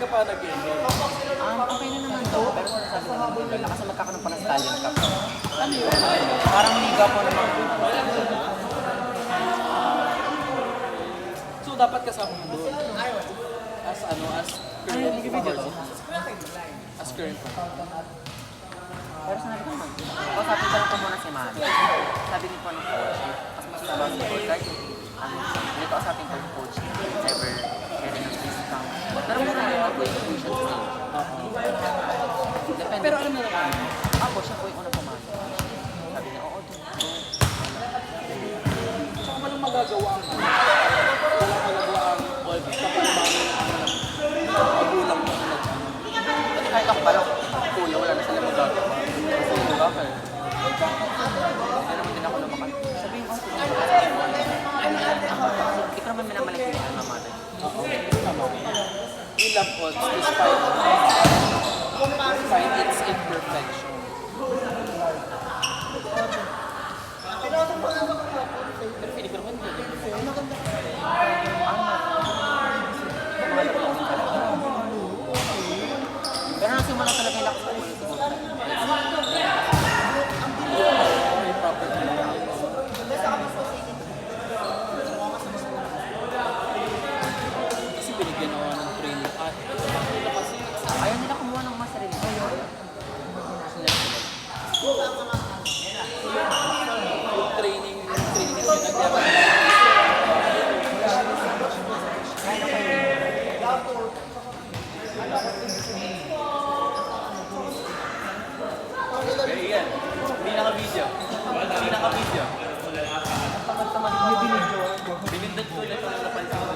ka pa nag-enroll? Okay na naman to, pero sabi ko naman nila kasi magkakaroon pa ng stallion cup. Ano yun? Parang liga po naman. So, dapat kasama mo doon. As current performer. As current performer. Pero sinabi ko naman, kausapin ko lang po muna si Mami. Sabi din po ng coach, mas masama si coach. Kahit hindi kausapin ko yung coach, never carry ng discount. Pero muna yung mag-tuition stage. Depende. Pero alam mo naman, ako, siya po yung unang pumasok. Sabi niya, oo, doon. tsaka walang magagawa ang walang magagawa ang all kapag magulang mo na dyan. Kasi kahit ako pala, kuya, wala na sila magagawa. Kasi bakit? Hindi naman din ako lumakas. Sabihin ko, hindi ko naman minamalaki yung mamatay. Oo, tama. We love odds despite its imperfection. Pero feeling ko naman yun. Pero nasimula talaga yung lakas ko ulit. May proper training. Kasi binigyan ako ng training. Kasi Ayaw nila kumuha ng mas sarili. yung training kasi nagkaroon. Yan. Hindi naka-video. Hindi naka-video. Tamad-tamad ko yung binidyo. Binindot ko ulit ang napansin ko.